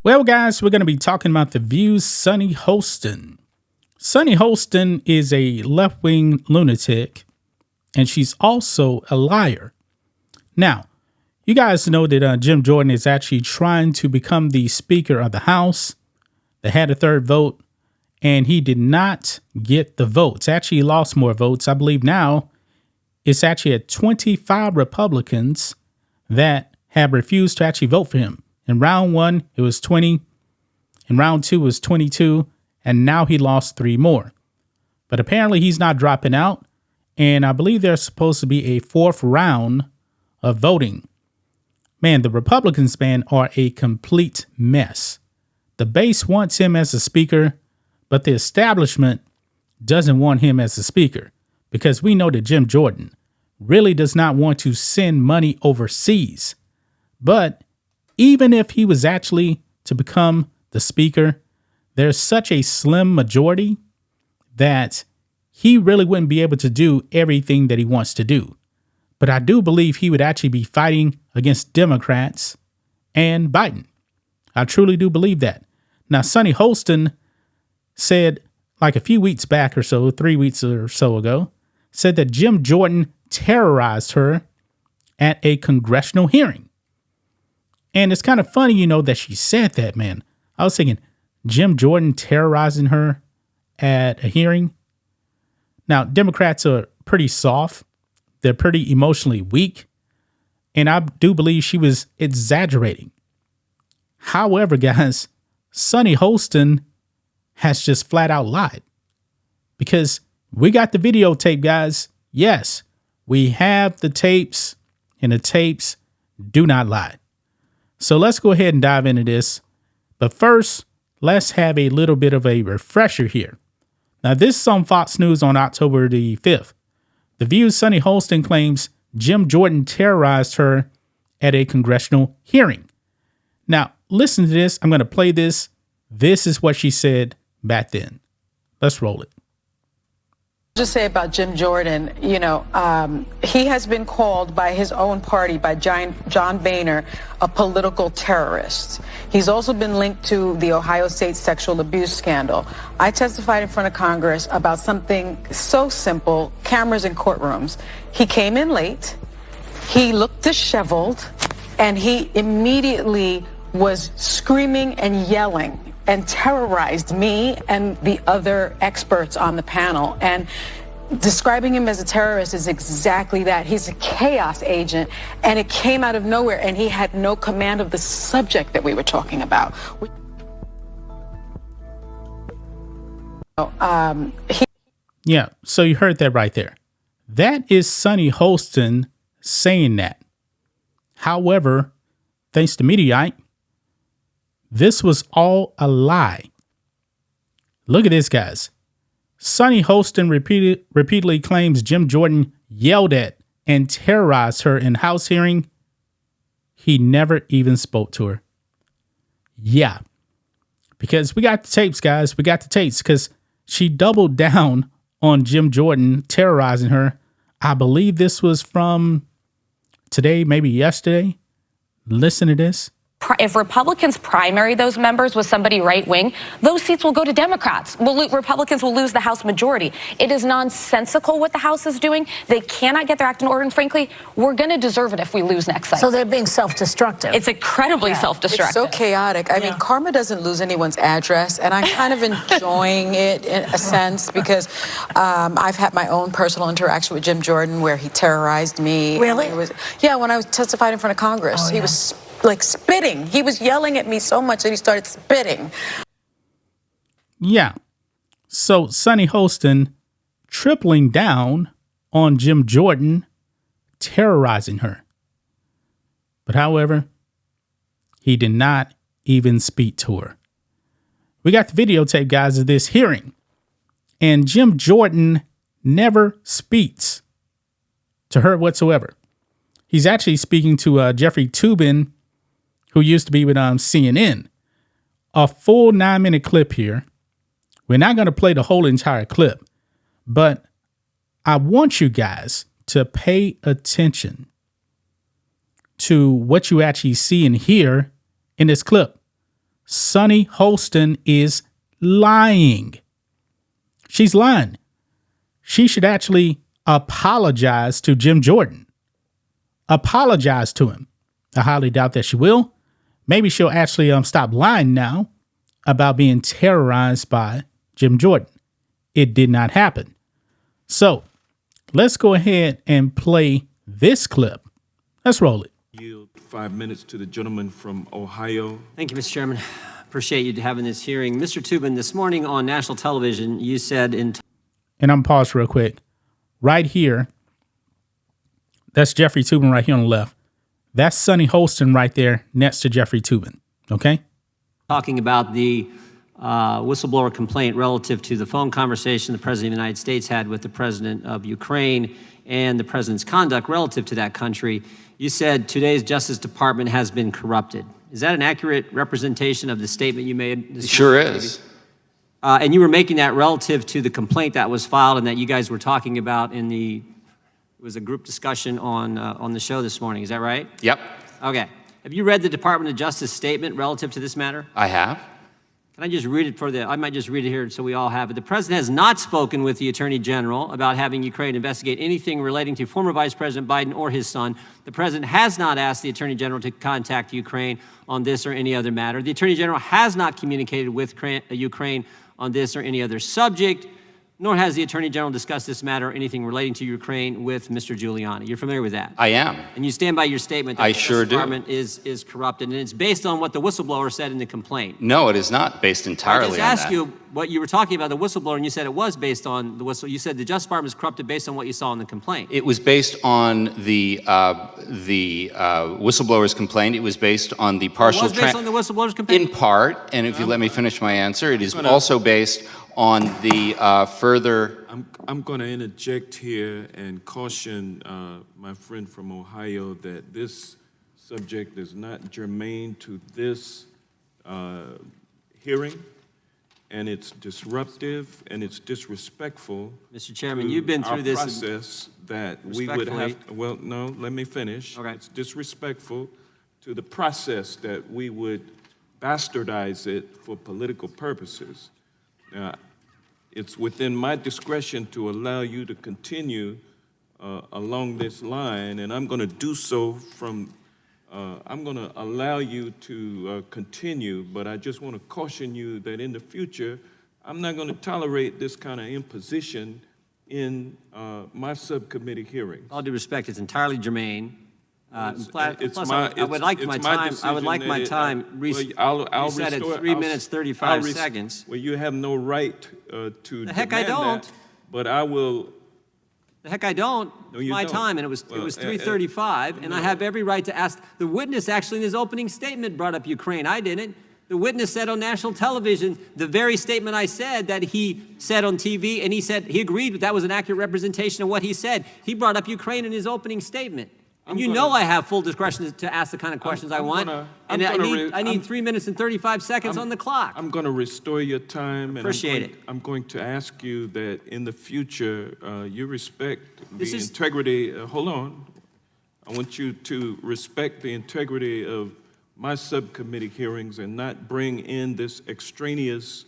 Well, guys, we're going to be talking about the View's Sunny Hostin. Sunny Hostin is a left-wing lunatic, and she's also a liar. Now, you guys know that Jim Jordan is actually trying to become the Speaker of the House. They had a third vote, and he did not get the votes. Actually, he lost more votes. I believe now it's actually at 25 Republicans that have refused to actually vote for him. In round one, it was 20. In round two, it was 22. And now he lost 3 more. But apparently he's not dropping out. And I believe there's supposed to be a 4th round of voting. Man, the Republicans, man, are a complete mess. The base wants him as a speaker, but the establishment doesn't want him as a speaker, because we know that Jim Jordan really does not want to send money overseas. But even if he was actually to become the speaker, there's such a slim majority that he really wouldn't be able to do everything that he wants to do. But I do believe he would actually be fighting against Democrats and Biden. I truly do believe that. Now, Sunny Hostin said, like a few weeks back or so, 3 weeks or so ago, said that Jim Jordan terrorized her at a congressional hearing. And it's kind of funny, you know, that she said that, man. I was thinking, Jim Jordan terrorizing her at a hearing? Now, Democrats are pretty soft. They're pretty emotionally weak. And I do believe she was exaggerating. However, guys, Sunny Hostin has just flat out lied. Because we got the videotape, guys. Yes, we have the tapes, and the tapes do not lie. So let's go ahead and dive into this. But first, let's have a little bit of a refresher here. Now, this is on Fox News on October the 5th. The View's Sunny Hostin claims Jim Jordan terrorized her at a congressional hearing. Now, listen to this. I'm going to play this. This is what she said back then. Let's roll it. Just say about Jim Jordan, you know, he has been called by his own party, by John Boehner, a political terrorist. He's also been linked to the Ohio State sexual abuse scandal. I testified in front of Congress about something so simple, cameras in courtrooms. He came in late, he looked disheveled, and he immediately was screaming and yelling and terrorized me and the other experts on the panel. And describing him as a terrorist is exactly that. He's a chaos agent, and it came out of nowhere, and he had no command of the subject that we were talking about. Yeah, so you heard that right there. That is Sunny Hostin saying that. However, thanks to Mediaite, this was all a lie. Look at this, guys. Sunny Hostin repeatedly claims Jim Jordan yelled at and terrorized her in House hearing. He never even spoke to her. Yeah, because we got the tapes, guys. We got the tapes because she doubled down on Jim Jordan terrorizing her. I believe this was from today, maybe yesterday. Listen to this. If Republicans primary those members with somebody right wing, those seats will go to Democrats. Republicans will lose the House majority. It is nonsensical what the House is doing. They cannot get their act in order. And frankly, we're going to deserve it if we lose next cycle. So they're being self-destructive. It's incredibly self-destructive. It's so chaotic. I mean, karma doesn't lose anyone's address, and I'm kind of enjoying it in a sense because I've had my own personal interaction with Jim Jordan where he terrorized me. Really? Yeah, when I was testified in front of Congress. He was like spitting. He was yelling at me so much that he started spitting. Yeah. So Sunny Hostin tripling down on Jim Jordan terrorizing her. But however, he did not even speak to her. We got the videotape, guys, of this hearing. And Jim Jordan never speaks to her whatsoever. He's actually speaking to Jeffrey Toobin, who used to be with CNN. A full 9-minute clip here. We're not going to play the whole entire clip, but I want you guys to pay attention to what you actually see and hear in this clip. Sunny Hostin is lying. She's lying. She should actually apologize to Jim Jordan. Apologize to him. I highly doubt that she will. Maybe she'll actually stop lying now about being terrorized by Jim Jordan. It did not happen. So let's go ahead and play this clip. Let's roll it. Yield 5 minutes to the gentleman from Ohio. Thank you, Mr. Chairman. Appreciate you having this hearing. Mr. Tubin, this morning on national television, you said in... And I'm paused real quick. Right here, that's Jeffrey Tubin right here on the left. That's Sunny Hostin right there next to Jeffrey Tubin. Okay? Talking about the whistleblower complaint relative to the phone conversation the President of the United States had with the President of Ukraine and the President's conduct relative to that country, you said today's Justice Department has been corrupted. Is that an accurate representation of the statement you made this morning? Sure is. And you were making that relative to the complaint that was filed and that you guys were talking about in the, it was a group discussion on the show this morning. Is that right? Yep, Okay. Have you read the Department of Justice statement relative to this matter? I have. Can I just read it I might just read it here so we all have it. The President has not spoken with the Attorney General about having Ukraine investigate anything relating to former Vice President Biden or his son. The President has not asked the Attorney General to contact Ukraine on this or any other matter. The Attorney General has not communicated with Ukraine on this or any other subject, nor has the Attorney General discussed this matter or anything relating to Ukraine with Mr. Giuliani. You're familiar with that? I am. And you stand by your statement that I the sure Justice do. Department is corrupted, and it's based on what the whistleblower said in the complaint. No, it is not based entirely on that. I just asked you what you were talking about, the whistleblower, and you said it was based on the whistle. You said the Justice Department is corrupted based on what you saw in the complaint. It was based on the whistleblower's complaint. It was based on the partial... It was based on the whistleblower's complaint? In part, and if you let me finish my answer, it is also based on the further... I'm going to interject here and caution my friend from Ohio that this subject is not germane to this hearing, and it's disruptive and it's disrespectful. Mr. Chairman, you've been through this process that we would have. Well, no, let me finish. Okay. It's disrespectful to the process that we would bastardize it for political purposes. It's within my discretion to allow you to continue along this line, and I'm going to do so from, I'm going to allow you to continue, but I just want to caution you that in the future, I'm not going to tolerate this kind of imposition in my subcommittee hearings. All due respect, it's entirely germane. I would like my time. You said it 3 minutes, 35 seconds. Well, you have no right to The heck I don't. that, but I will. The heck I don't. No, you my don't. time, and it was 3:35, and I have every right to ask. The witness actually in his opening statement brought up Ukraine. I didn't. The witness said on national television the very statement I said that he said on TV, and he said he agreed that was an accurate representation of what he said. He brought up Ukraine in his opening statement. And I have full discretion to ask the kind of questions I want. I need 3 minutes and 35 seconds on the clock. I'm going to restore your time. Appreciate it. I'm going to ask you that in the future, you respect the integrity. Hold on. I want you to respect the integrity of my subcommittee hearings and not bring in this extraneous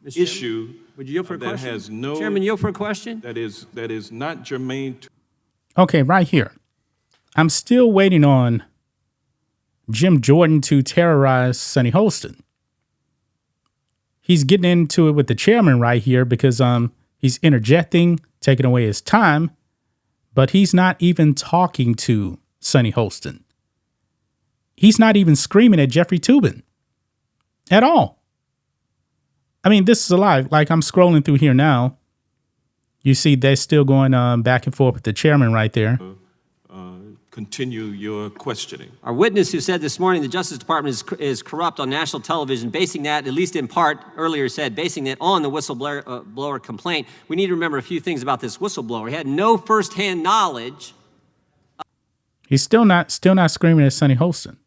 issue. Would you yield for a that question? has no. Chairman, yield for a question? That is not germane to. Okay, right here. I'm still waiting on Jim Jordan to terrorize Sunny Hostin. He's getting into it with the chairman right here because he's interjecting, taking away his time, but he's not even talking to Sunny Hostin. He's not even screaming at Jeffrey Tubin at all. I mean, this is a lie. Like, I'm scrolling through here now. You see they're still going back and forth with the chairman right there. Continue your questioning. Our witness who said this morning the Justice Department is corrupt on national television, basing that, at least in part, earlier said, basing it on the whistleblower complaint. We need to remember a few things about this whistleblower. He had no firsthand knowledge. He's still not screaming at Sunny Hostin.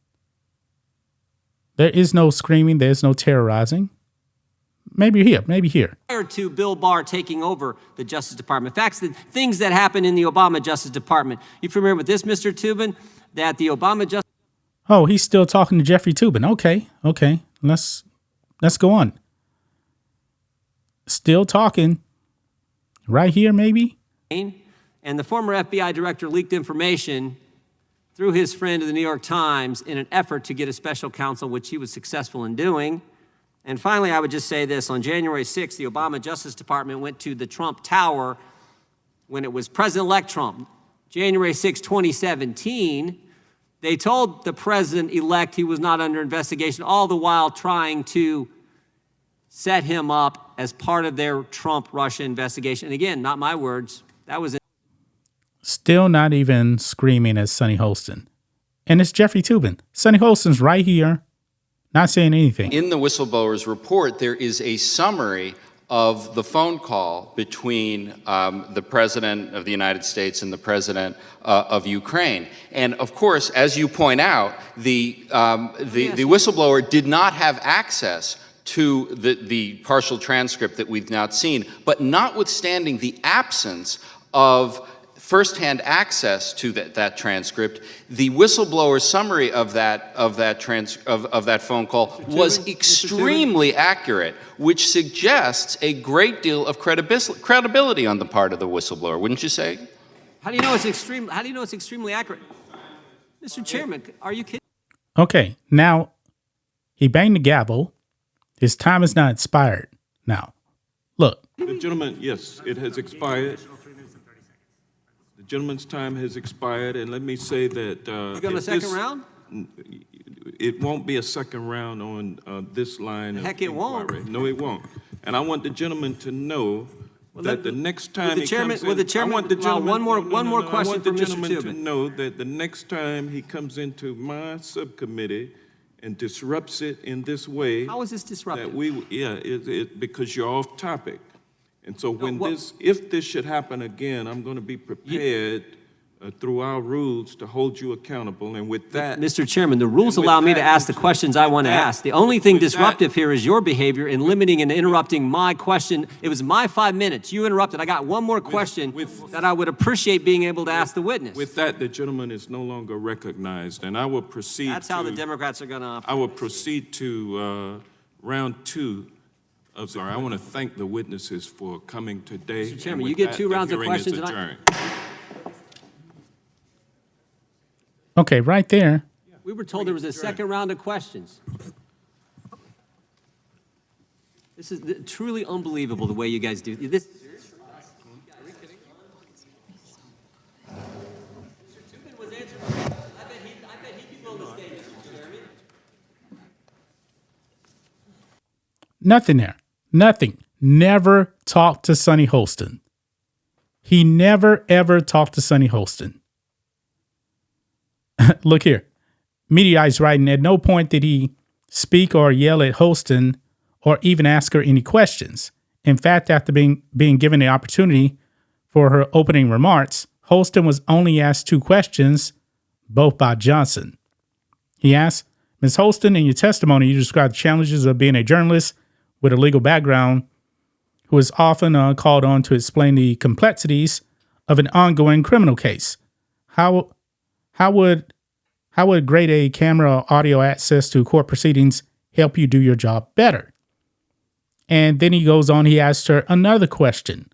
There is no screaming. There's no terrorizing. Maybe here. Prior to Bill Barr taking over the Justice Department. Facts, the things that happened in the Obama Justice Department. You familiar with this, Mr. Tubin? That the Obama Justice... Oh, he's still talking to Jeffrey Toobin. Okay. Let's go on. Still talking. Right here, maybe? And the former FBI director leaked information through his friend to the New York Times in an effort to get a special counsel, which he was successful in doing. And finally, I would just say this. On January 6th, the Obama Justice Department went to the Trump Tower when it was President-elect Trump. January 6, 2017, they told the president-elect he was not under investigation, all the while trying to set him up as part of their Trump-Russia investigation. And again, not my words. That was Still not even screaming at Sonny Hostin. And it's Jeffrey Toobin. Sonny Hostin's right here, not saying anything. In the whistleblower's report, there is a summary of the phone call between the President of the United States and the President of Ukraine. And of course, as you point out, the whistleblower did not have access to the partial transcript that we've now seen, but notwithstanding the absence of firsthand access to that transcript, the whistleblower summary of that phone call was extremely accurate, which suggests a great deal of credibility on the part of the whistleblower, wouldn't you say? How do you know it's extremely accurate? Mr. Chairman, are you kidding? Okay, now he banged the gavel. His time is not expired. Now, look. The gentleman, yes, it has expired. The gentleman's time has expired, and let me say that you got a second round? It won't be a second round on this line. Heck, it won't. No, it won't. And I want the gentleman to know that the next time he comes in, I want the gentleman to know that the next time he comes into my subcommittee and disrupts it in this way. How is this disruptive? Because you're off topic. And so if this should happen again, I'm going to be prepared through our rules to hold you accountable. And with that, Mr. Chairman, the rules allow me to ask the questions I want to ask. The only thing disruptive here is your behavior in limiting and interrupting my question. It was my 5 minutes. You interrupted. I got one more question that I would appreciate being able to ask the witness. With that, the gentleman is no longer recognized, and I will proceed. That's how the Democrats are going to operate. I will proceed to round two. Sorry, I want to thank the witnesses for coming today. Mr. Chairman, you get 2 rounds of questions. Okay, right there. We were told there was a second round of questions. This is truly unbelievable the way you guys do this. Mr. Toobin was answering. I bet he'd be willing to stay, Mr. Chairman. Nothing there. Nothing. Never talked to Sonny Hostin. He never, ever talked to Sonny Hostin. Look here. Mediai's writing, at no point did he speak or yell at Hostin or even ask her any questions. In fact, after being given the opportunity for her opening remarks, Hostin was only asked 2 questions, both by Johnson. He asked, Ms. Hostin, in your testimony, you described the challenges of being a journalist with a legal background who is often called on to explain the complexities of an ongoing criminal case. How would grade A camera or audio access to court proceedings help you do your job better? And then he goes on, he asked her another question.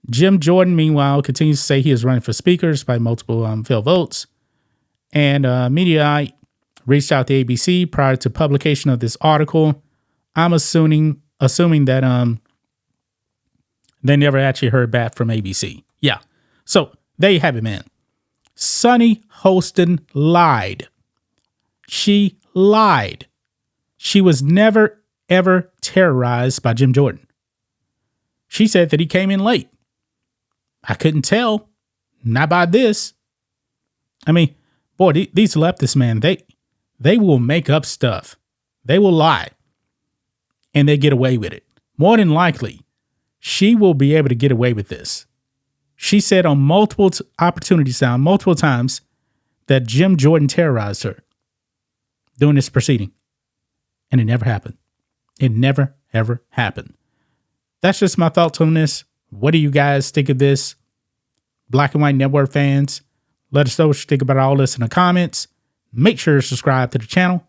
Jim Jordan, meanwhile, continues to say he is running for speaker despite multiple failed votes. And Mediaite reached out to ABC prior to publication of this article. I'm assuming that they never actually heard back from ABC. Yeah. So there you have it, man. Sonny Hostin lied. She lied. She was never, ever terrorized by Jim Jordan. She said that he came in late. I couldn't tell. Not by this. I mean, boy, these leftists, man, they will make up stuff. They will lie. And they get away with it. More than likely, she will be able to get away with this. She said on multiple opportunities now, multiple times, that Jim Jordan terrorized her during this proceeding. And it never happened. It never, ever happened. That's just my thoughts on this. What do you guys think of this? Black and White Network fans, let us know what you think about all this in the comments. Make sure to subscribe to the channel,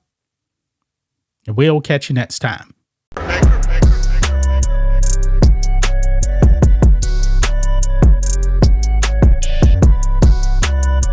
and we'll catch you next time.